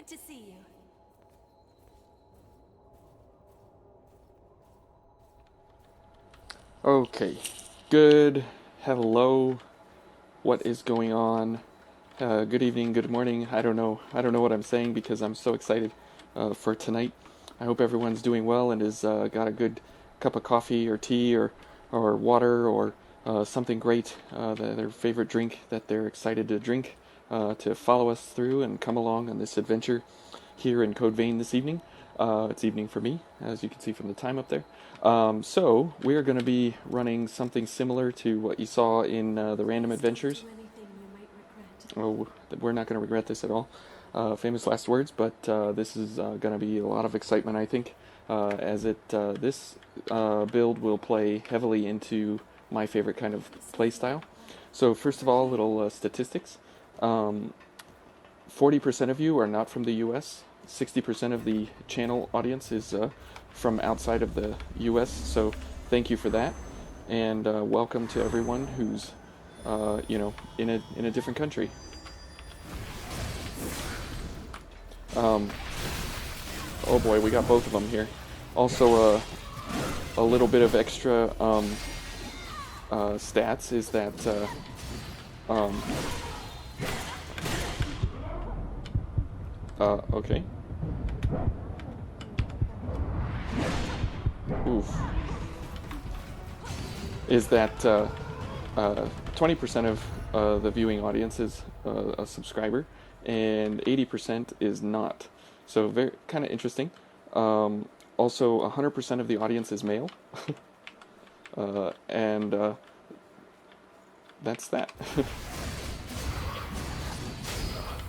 Good to see you. Okay, good. Hello. What is going on? Good evening, good morning. I don't know. I don't know what I'm saying because I'm so excited for tonight. I hope everyone's doing well and has got a good cup of coffee or tea or water or something great, their favorite drink that they're excited to drink to follow us through and come along on this adventure here in Code Vein this evening. It's evening for me, as you can see from the time up there. So we're going to be running something similar to what you saw in the random adventures. Oh, we're not going to regret this at all. Famous last words, but this is going to be a lot of excitement, I think, as this build will play heavily into my favorite kind of play style. So first of all, little statistics. 40% of you are not from the U.S. 60% of the channel audience is from outside of the U.S. So thank you for that, and welcome to everyone who's in a different country. Oh boy, we got both of them here. Also, a little bit of extra stats is that okay. Oof. Is that 20% of the viewing audience is a subscriber, and 80% is not. So very kind of interesting. Also, 100% of the audience is male, and that's that.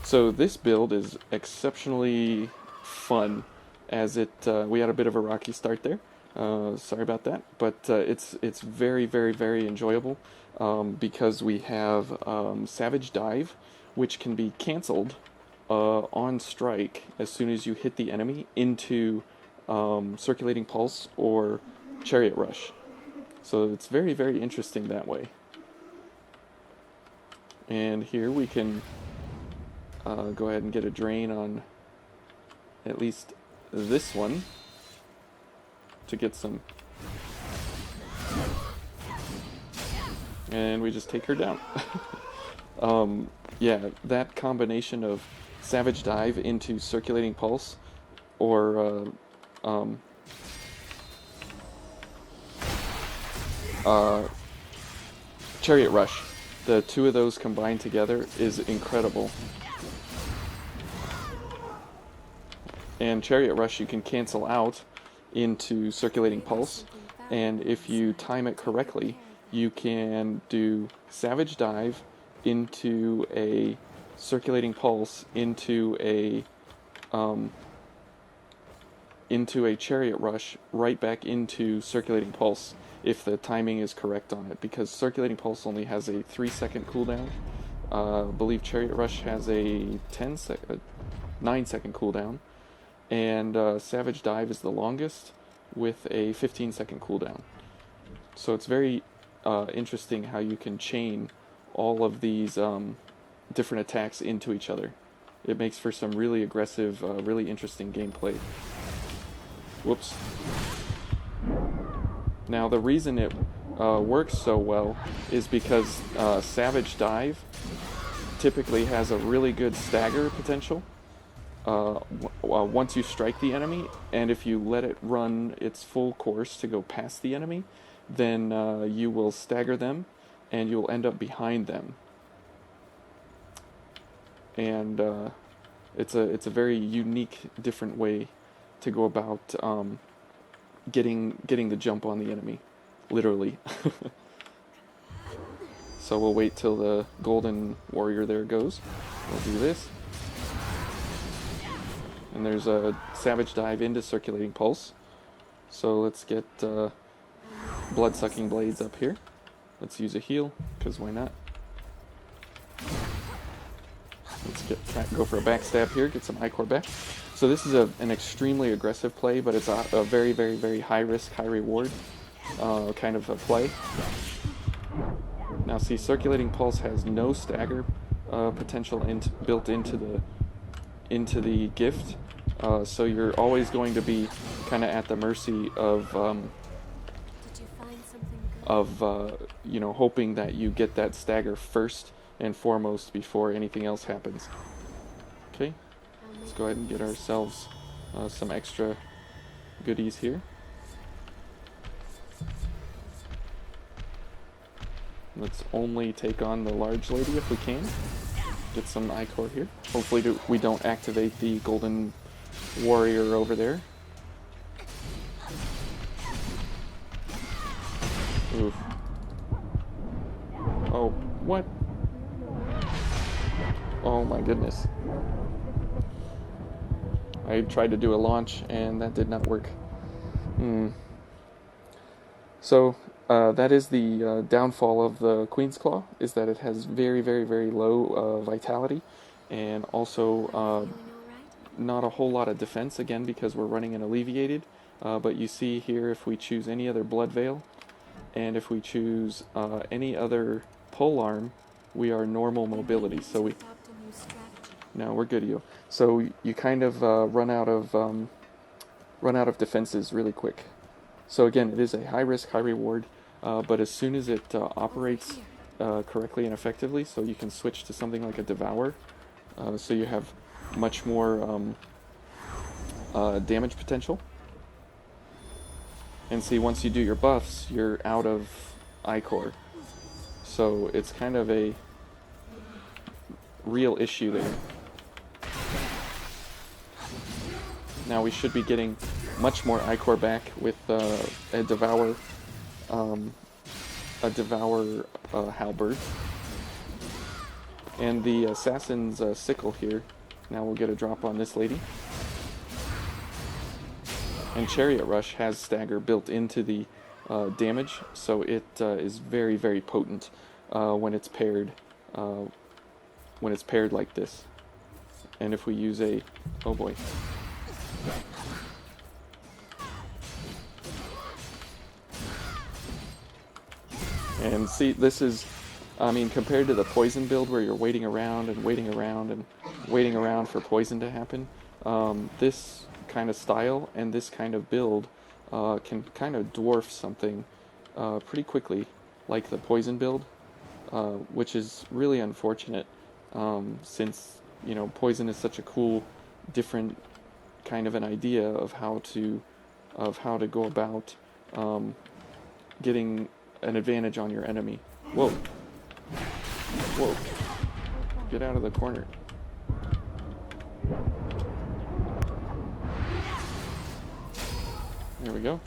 So this build is exceptionally fun, as we had a bit of a rocky start there. Sorry about that, but it's very, very, very enjoyable because we have Savage Dive, which can be canceled on strike as soon as you hit the enemy into Circulating Pulse or Chariot Rush. So it's very, very interesting that way. And here we can go ahead and get a drain on at least this one to get some. And we just take her down. Yeah, that combination of Savage Dive into Circulating Pulse or Chariot Rush, the two of those combined together is incredible. And Chariot Rush you can cancel out into Circulating Pulse, and if you time it correctly, you can do Savage Dive into a Circulating Pulse into a Chariot Rush right back into Circulating Pulse if the timing is correct on it, because Circulating Pulse only has a 3-second cooldown. I believe Chariot Rush has a 9-second cooldown, and Savage Dive is the longest with a 15-second cooldown. So it's very interesting how you can chain all of these different attacks into each other. It makes for some really aggressive, really interesting gameplay. Whoops. Now the reason it works so well is because Savage Dive typically has a really good stagger potential once you strike the enemy, and if you let it run its full course to go past the enemy, then you will stagger them and you'll end up behind them. And it's a very unique, different way to go about getting the jump on the enemy, literally. So we'll wait till the golden warrior there goes. We'll do this. And there's a Savage Dive into Circulating Pulse. So let's get Blood-Sucking Blades up here. Let's use a heal, because why not? Let's go for a backstab here, get some Ichor back. So this is an extremely aggressive play, but it's a very, very, very high risk, high reward kind of a play. Now see, Circulating Pulse has no stagger potential built into into the gift. So you're always going to be kind of at the mercy of hoping that you get that stagger first and foremost before anything else happens. Okay, let's go ahead and get ourselves some extra goodies here. Let's only take on the large lady if we can. Get some ichor here. Hopefully we don't activate the golden warrior over there. Oof. Oh, what? Oh my goodness. I tried to do a launch and that did not work. So that is the downfall of the Queen's Claw, is that it has very, very, very low vitality, and also not a whole lot of defense, again, because we're running an alleviated. But you see here, if we choose any other Blood Veil, and if we choose any other pole arm, we are normal mobility. So we... No, we're good, yo. So you kind of run out of defenses really quick. So again, it is a high risk, high reward, but as soon as it operates correctly and effectively, so you can switch to something like a Devour, so you have much more damage potential. And see, once you do your buffs, you're out of ichor. So it's kind of a real issue there. Now we should be getting much more ichor back with a Devour Halberd. And the Assassin's Sickle here. Now we'll get a drop on this lady. And Chariot Rush has stagger built into the damage, so it is very, very potent when it's paired like this. And if we use a... oh boy. And see, this is, I mean, compared to the poison build where you're waiting around and waiting around and waiting around for poison to happen, this kind of style and this kind of build can kind of dwarf something pretty quickly, like the poison build, which is really unfortunate, since, you know, poison is such a cool, different kind of an idea of how to go about getting an advantage on your enemy. Whoa. Whoa. Get out of the corner. There we go.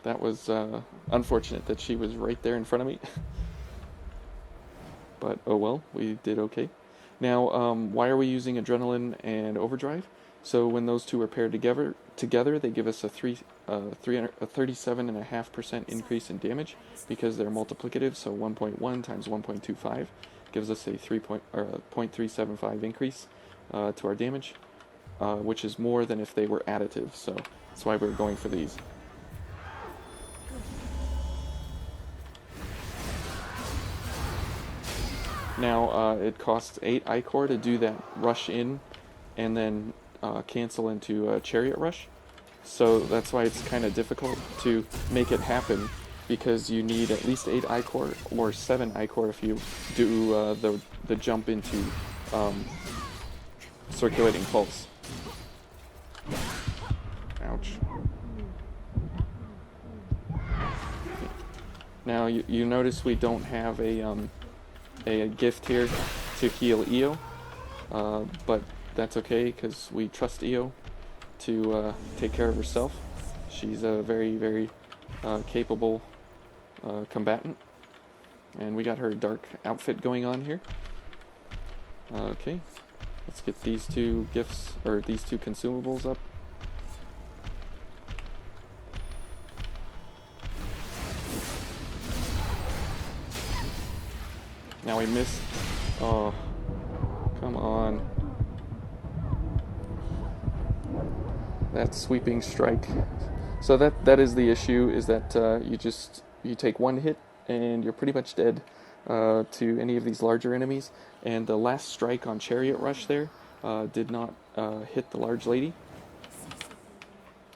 That was unfortunate that she was right there in front of me. But oh well, we did okay. Now, why are we using Adrenaline and Overdrive? So when those two are paired together, they give us a 37.5% increase in damage because they're multiplicative. So 1.1 times 1.25 gives us a 0.375 increase to our damage, which is more than if they were additive. So that's why we're going for these. Now it costs 8 ichor to do that rush in, and then cancel into Chariot Rush. So that's why it's kind of difficult to make it happen, because you need at least 8 ichor or 7 ichor if you do the jump into Circulating Pulse. Ouch. Now you notice we don't have a gift here to heal Io, but that's okay because we trust Io to take care of herself. She's a very, very capable combatant, and we got her dark outfit going on here. Okay, let's get these two gifts, or these two consumables up. Now we missed. Oh, come on. That sweeping strike. So that is the issue, is that you take one hit and you're pretty much dead to any of these larger enemies. And the last strike on Chariot Rush there did not hit the large lady,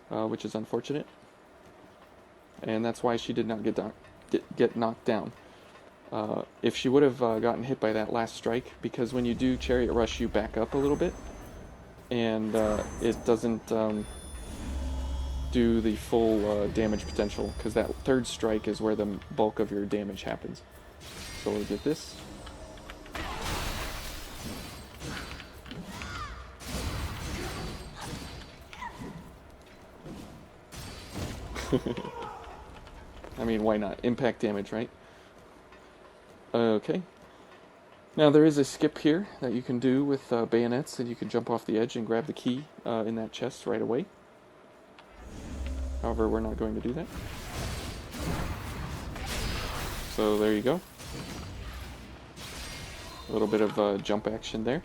which is unfortunate. And that's why she did not get knocked down. If she would have gotten hit by that last strike, because when you do Chariot Rush, you back up a little bit, and it doesn't do the full damage potential, because that third strike is where the bulk of your damage happens. So we'll get this. I mean, why not? Impact damage, right? Okay. Now there is a skip here that you can do with bayonets, and you can jump off the edge and grab the key in that chest right away. However, we're not going to do that. So there you go. A little bit of jump action there.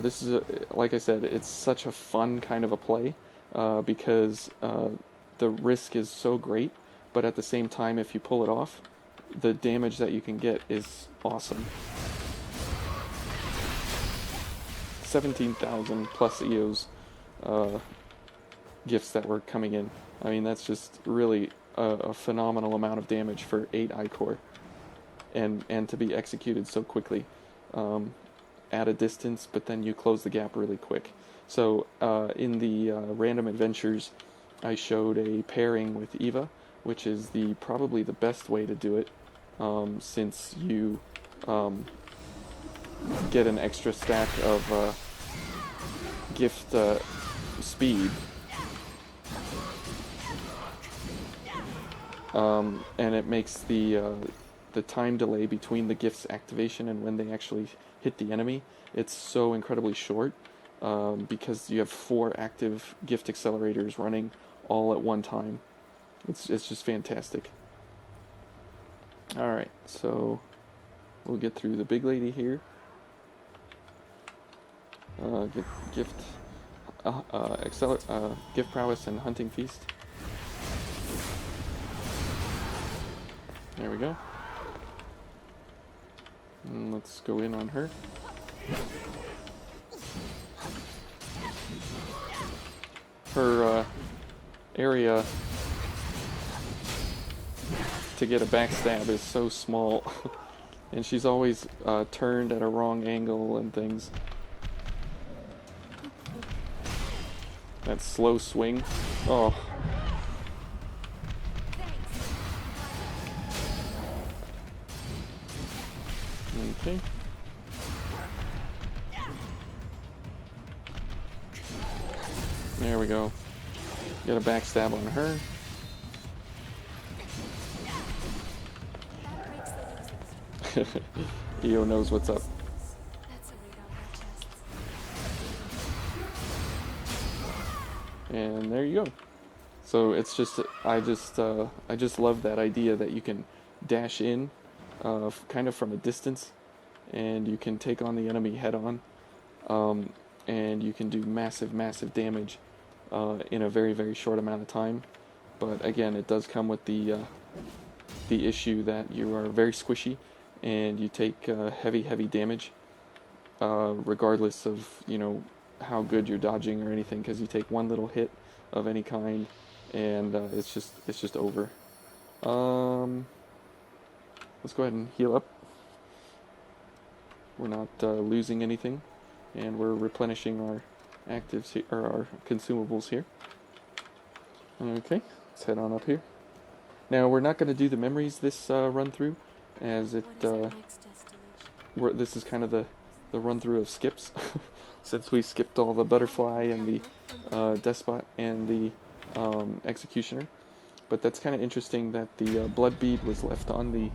This is, like I said, it's such a fun kind of a play because the risk is so great, but at the same time, if you pull it off, the damage that you can get is awesome. 17,000 plus EOS gifts that were coming in. I mean, that's just really a phenomenal amount of damage for 8 I-Core, and to be executed so quickly at a distance, but then you close the gap really quick. So in the random adventures, I showed a pairing with Eva, which is probably the best way to do it, since you get an extra stack of gift speed, and it makes the time delay between the gift's activation and when they actually hit the enemy, it's so incredibly short, because you have 4 active gift accelerators running all at one time. It's just fantastic. Alright, so we'll get through the big lady here. Gift prowess and hunting feast. There we go. And let's go in on her. Her area to get a backstab is so small, and she's always turned at a wrong angle and things. That slow swing. Oh. Okay. There we go. Get a backstab on her. EO knows what's up. And there you go. So it's just, I just love that idea that you can dash in, kind of from a distance, and you can take on the enemy head on, and you can do massive, massive damage in a very, very short amount of time. But again, it does come with the issue that you are very squishy, and you take heavy, heavy damage, regardless of, you know, how good you're dodging or anything, because you take one little hit of any kind, and it's just over. Let's go ahead and heal up. We're not losing anything, and we're replenishing our actives or our consumables here. Okay, let's head on up here. Now we're not going to do the memories this run through, as this is kind of the run through of skips. Since we skipped all the butterfly and the despot and the executioner. But that's kind of interesting that the blood bead was left on the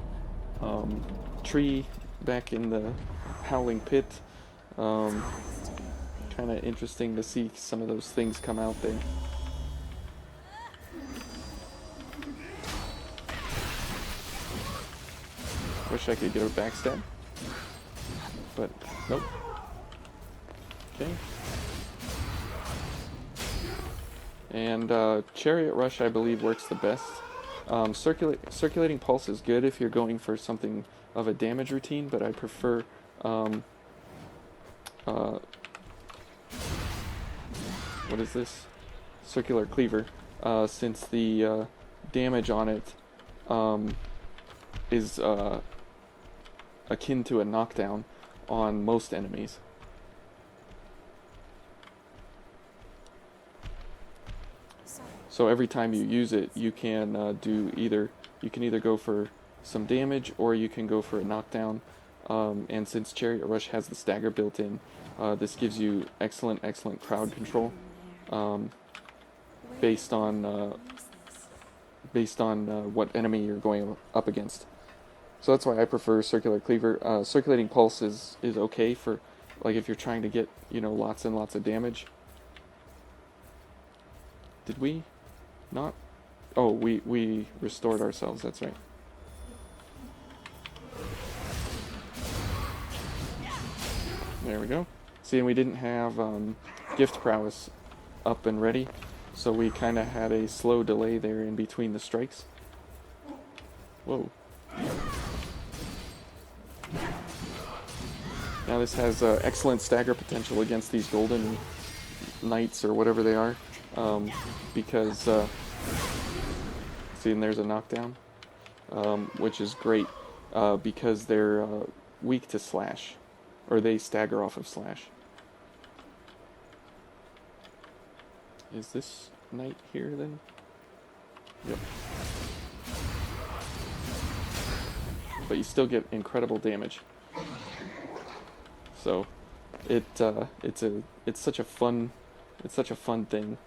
tree back in the howling pit. Kind of interesting to see some of those things come out there. Wish I could get a backstab, but nope. Okay. And Chariot Rush, I believe, works the best. Circulating Pulse is good if you're going for something of a damage routine, but I prefer what is this? Circular cleaver, since the damage on it is akin to a knockdown on most enemies. So every time you use it, you can you can either go for some damage or you can go for a knockdown. And since Chariot Rush has the stagger built in, this gives you excellent crowd control, based on what enemy you're going up against. So that's why I prefer Circular Cleaver. Circulating Pulse is okay for, like, if you're trying to get, lots and lots of damage. Did we not? Oh, we restored ourselves, that's right. There we go. See, and we didn't have Gift Prowess up and ready, so we kind of had a slow delay there in between the strikes. Whoa. Now this has excellent stagger potential against these golden knights or whatever they are, because, see, and there's a knockdown, which is great, because they're weak to slash, or they stagger off of slash. Is this knight here then? Yep. But you still get incredible damage. So it's such a fun thing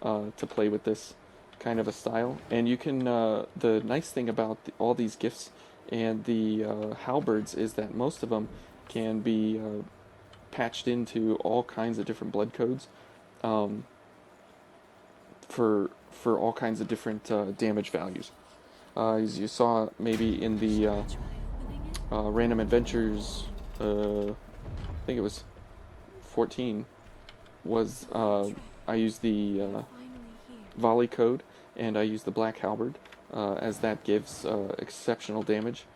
to play with this kind of a style. And you can the nice thing about all these gifts and the halberds is that most of them can be patched into all kinds of different blood codes, for all kinds of different damage values. As you saw maybe in the Random Adventures, I think it was 14, was I used the volley code, and I used the black halberd, as that gives exceptional damage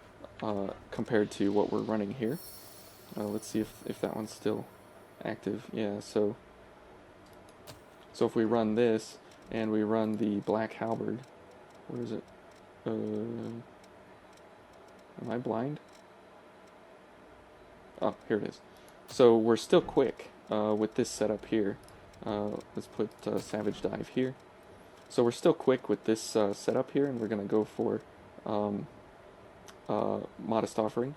compared to what we're running here. Let's see if that one's still active. Yeah, so if we run this and we run the black halberd, where is it? Am I blind? Oh, here it is. So we're still quick with this setup here. Let's put Savage Dive here. So we're still quick with this setup here, and we're going to go for Modest Offering.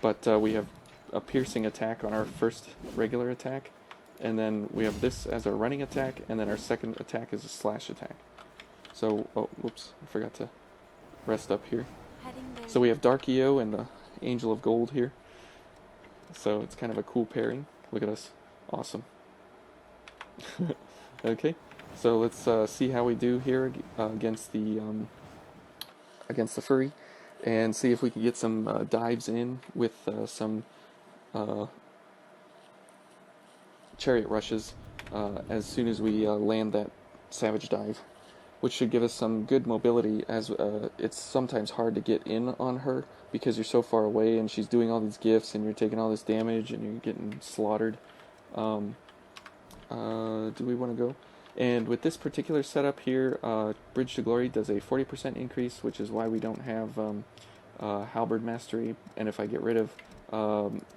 But we have a piercing attack on our first regular attack, and then we have this as our running attack, and then our second attack is a slash attack. So, oh, whoops, I forgot to rest up here. So we have Dark EO and the Angel of Gold here. So it's kind of a cool pairing. Look at us. Awesome. Okay, so let's see how we do here against the furry, and see if we can get some dives in with some chariot rushes as soon as we land that Savage Dive, which should give us some good mobility, as it's sometimes hard to get in on her because you're so far away and she's doing all these gifts and you're taking all this damage and you're getting slaughtered. Do we want to go? And with this particular setup here, Bridge to Glory does a 40% increase, which is why we don't have Halberd Mastery. And if I get rid of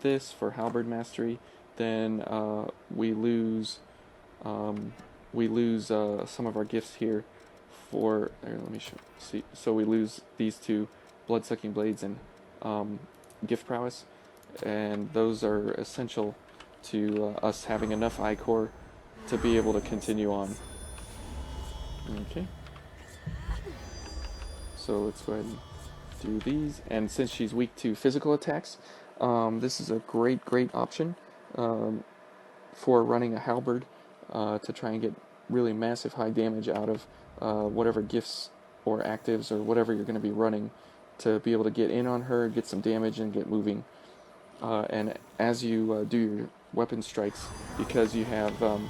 this for Halberd Mastery, then we lose some of our gifts here. For let me see. So we lose these two, Blood-Sucking Blades and Gift Prowess, and those are essential to us having enough I-Core to be able to continue on. Okay. So let's go ahead and do these. And since she's weak to physical attacks, this is a great option for running a halberd to try and get really massive high damage out of whatever gifts or actives or whatever you're going to be running, to be able to get in on her, get some damage, and get moving. And as you do your weapon strikes, because you have and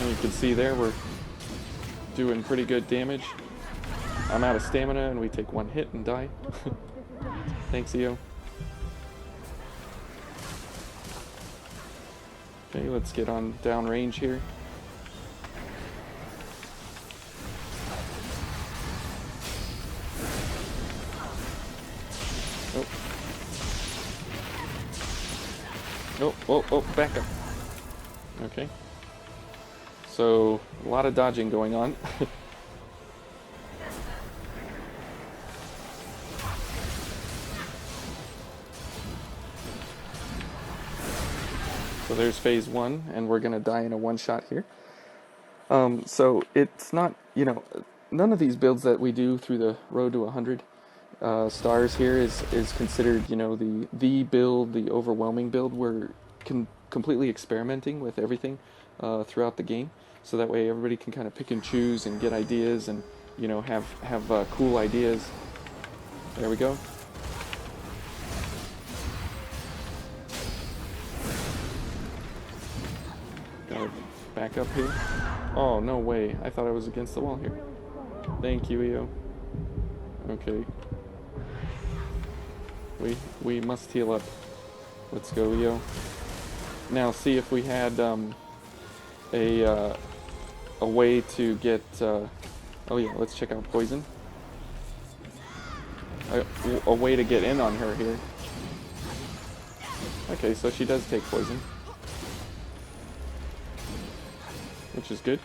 you can see there we're doing pretty good damage I'm out of stamina, and we take one hit and die. Thanks, EO. Okay, let's get on downrange here. Oh. Oh, oh, oh, back up. Okay. So, a lot of dodging going on. So there's phase one, and we're gonna die in a one-shot here. So it's not, none of these builds that we do through the road to 100 stars here is considered, the build, the overwhelming build. We're completely experimenting with everything throughout the game, so that way everybody can kind of pick and choose and get ideas and have cool ideas. There we go. Gotta back up here. Oh, no way. I thought I was against the wall here. Thank you, EO. Okay. We must heal up. Let's go, EO. Now, see if we had a way to get... oh yeah, let's check out poison. A way to get in on her here. Okay, so she does take poison, which is good.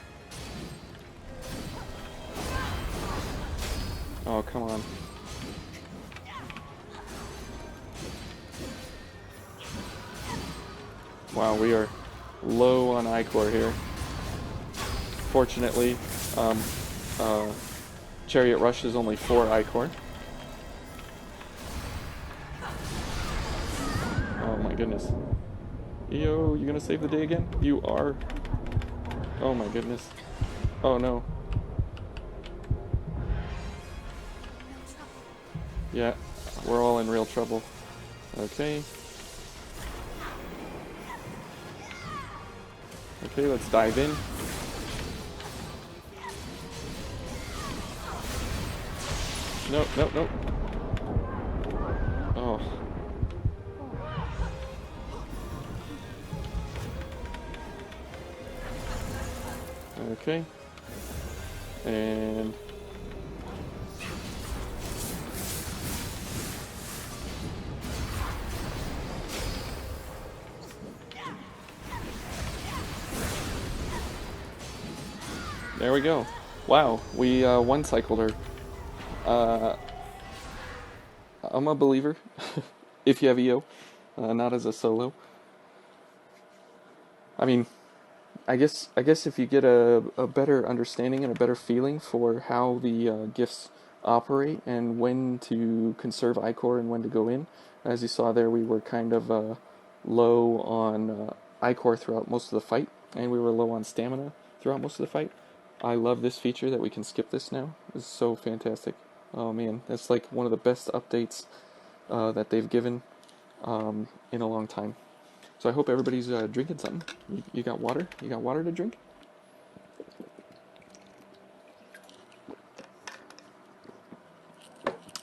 Oh, come on. Wow, we are low on Ichor here. Fortunately, Chariot Rush is only 4 Ichor. Oh my goodness. EO, you gonna save the day again? You are. Oh my goodness. Oh no. Yeah, we're all in real trouble. Okay. Okay, let's dive in. Nope, nope, nope. Oh. Okay. And... there we go. Wow, we one-cycled her. I'm a believer, if you have EO, not as a solo. I mean, I guess if you get a better understanding and a better feeling for how the gifts operate and when to conserve Ichor and when to go in, as you saw there, we were kind of low on Ichor throughout most of the fight, and we were low on stamina throughout most of the fight. I love this feature that we can skip this now. It's so fantastic. Oh man, that's like one of the best updates that they've given in a long time. So I hope everybody's drinking something. You got water? You got water to drink?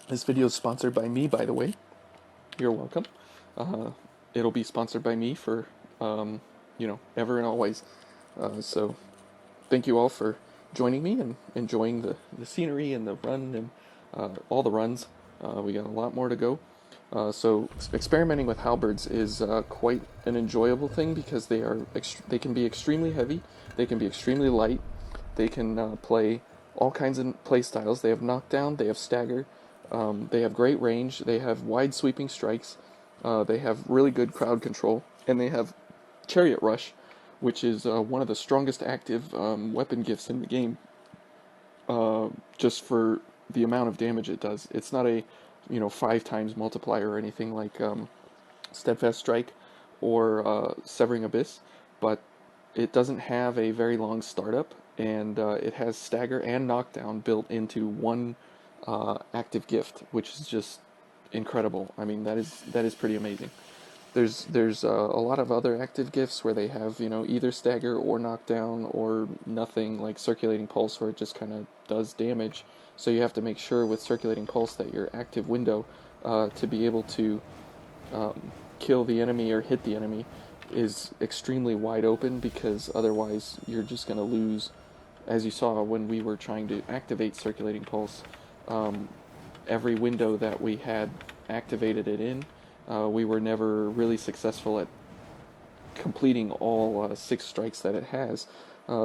This video is sponsored by me, by the way. You're welcome. It'll be sponsored by me for, ever and always. So thank you all for joining me and enjoying the scenery and the run and all the runs. We got a lot more to go. So experimenting with halberds is quite an enjoyable thing because they can be extremely heavy, they can be extremely light, they can play all kinds of play styles. They have knockdown, they have stagger, they have great range, they have wide sweeping strikes, they have really good crowd control, and they have Chariot Rush, which is one of the strongest active weapon gifts in the game, just for the amount of damage it does. It's not a 5 times multiplier or anything like Steadfast Strike or Severing Abyss, but it doesn't have a very long startup, and it has stagger and knockdown built into one active gift, which is just incredible. I mean, that is pretty amazing. there's a lot of other active gifts where they have, you know, either stagger or knockdown or nothing, like circulating pulse, where it just kind of does damage. So you have to make sure with circulating pulse that your active window to be able to kill the enemy or hit the enemy is extremely wide open, because otherwise you're just going to lose. As you saw when we were trying to activate circulating pulse, every window that we had activated it in, we were never really successful at completing all 6 strikes that it has,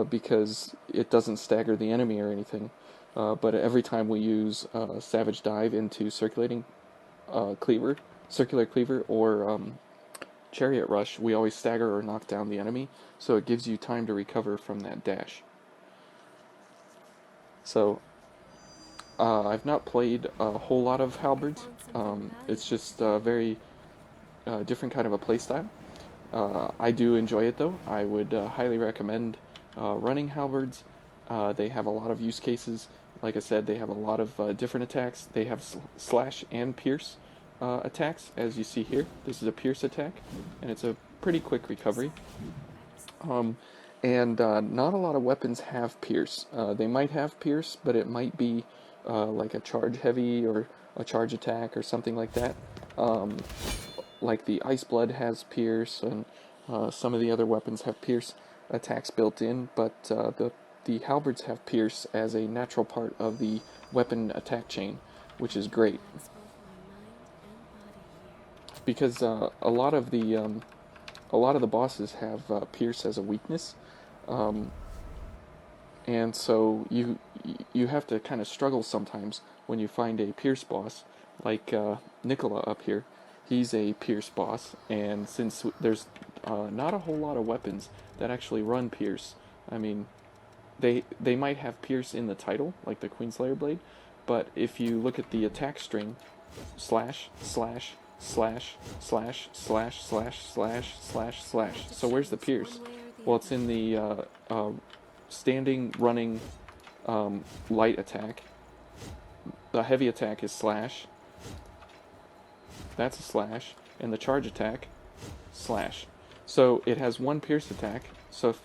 because it doesn't stagger the enemy or anything. But every time we use Savage Dive into circulating circular cleaver, or Chariot Rush, we always stagger or knock down the enemy, so it gives you time to recover from that dash. So I've not played a whole lot of Halberds. It's just a very different kind of a playstyle. I do enjoy it though. I would highly recommend running Halberds. They have a lot of use cases. Like I said, they have a lot of different attacks. They have slash and pierce attacks, as you see here. This is a pierce attack, and it's a pretty quick recovery. And not a lot of weapons have pierce. They might have pierce, but it might be like a charge heavy or a charge attack or something like that. Like the Ice Blood has pierce, and some of the other weapons have pierce attacks built in, but the halberds have pierce as a natural part of the weapon attack chain, which is great. Because a lot of the bosses have pierce as a weakness, and so you have to kind of struggle sometimes when you find a pierce boss, like Nicola up here. He's a pierce boss, and since there's not a whole lot of weapons that actually run pierce, I mean, they might have pierce in the title, like the Queenslayer blade, but if you look at the attack string, slash, slash, slash, slash, slash, slash, slash, slash, slash. So where's the pierce? Well, it's in the standing, running, light attack. The heavy attack is slash. That's a slash. And the charge attack, slash. So it has one pierce attack. So,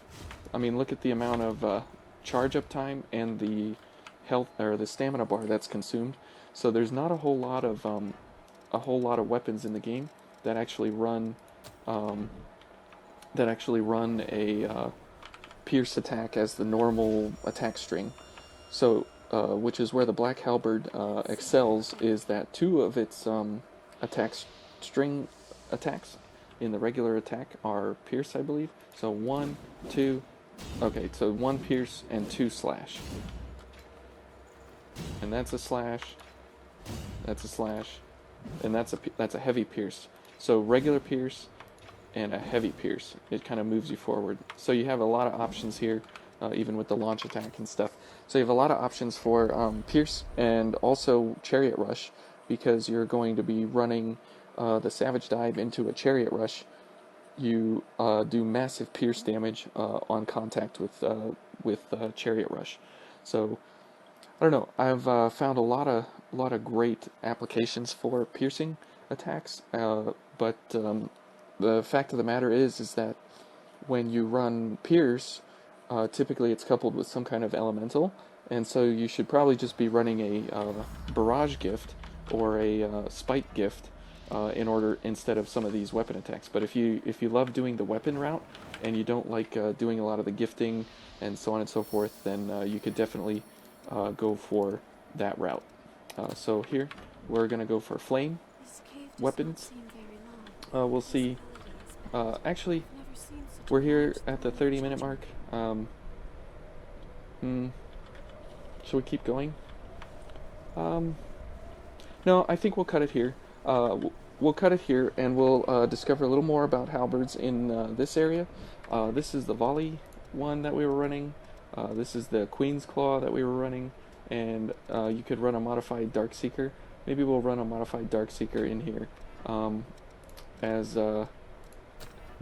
look at the amount of charge up time and the health or the stamina bar that's consumed. So there's not a whole lot of weapons in the game that actually run a pierce attack as the normal attack string. So, which is where the Black Halberd excels, is that 2 of its string attacks in the regular attack are pierce, I believe. So 1, 2, okay, so 1 pierce and 2 slash. And that's a slash, that's a slash, and that's a heavy pierce. So regular pierce and a heavy pierce, it kind of moves you forward. So you have a lot of options here, even with the launch attack and stuff. So you have a lot of options for pierce and also Chariot Rush, because you're going to be running the Savage Dive into a Chariot Rush. You do massive pierce damage on contact with Chariot Rush. So I don't know. I've found a lot of great applications for piercing attacks, but the fact of the matter is that when you run pierce, typically it's coupled with some kind of elemental, and so you should probably just be running a barrage gift or a spike gift instead of some of these weapon attacks. But if you love doing the weapon route and you don't like doing a lot of the gifting and so on and so forth, then you could definitely go for that route. So here we're going to go for flame weapons. We'll see. Actually, we're here at the 30-minute mark. Should we keep going? No, I think we'll cut it here. We'll cut it here, and we'll discover a little more about halberds in this area. This is the volley one that we were running. This is the Queen's Claw that we were running, and you could run a modified Darkseeker. Maybe we'll run a modified Darkseeker in here.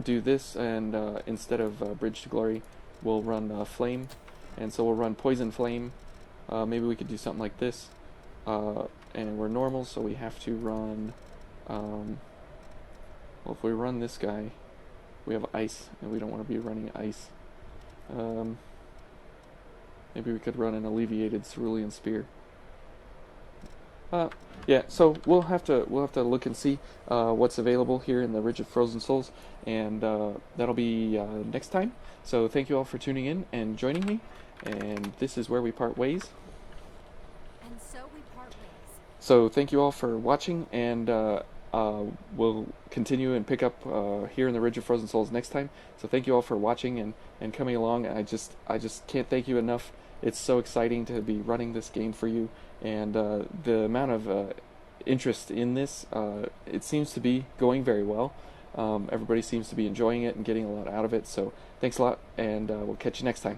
Do this, and instead of Bridge to Glory, we'll run Flame, and so we'll run Poison Flame. Maybe we could do something like this, and we're normal, so we have to run Well, if we run this guy, we have ice, and we don't want to be running ice. Um, Maybe we could run an alleviated cerulean spear. Uh, yeah, so we'll have to look and see what's available here in the Ridge of Frozen Souls, and that'll be next time. So thank you all for tuning in and joining me, and this is where we part ways. And so we part ways. So thank you all for watching, and we'll continue and pick up here in the Ridge of Frozen Souls next time. So thank you all for watching and coming along. I just can't thank you enough. It's so exciting to be running this game for you, and the amount of interest in this, it seems to be going very well. Everybody seems to be enjoying it and getting a lot out of it. So thanks a lot, and we'll catch you next time.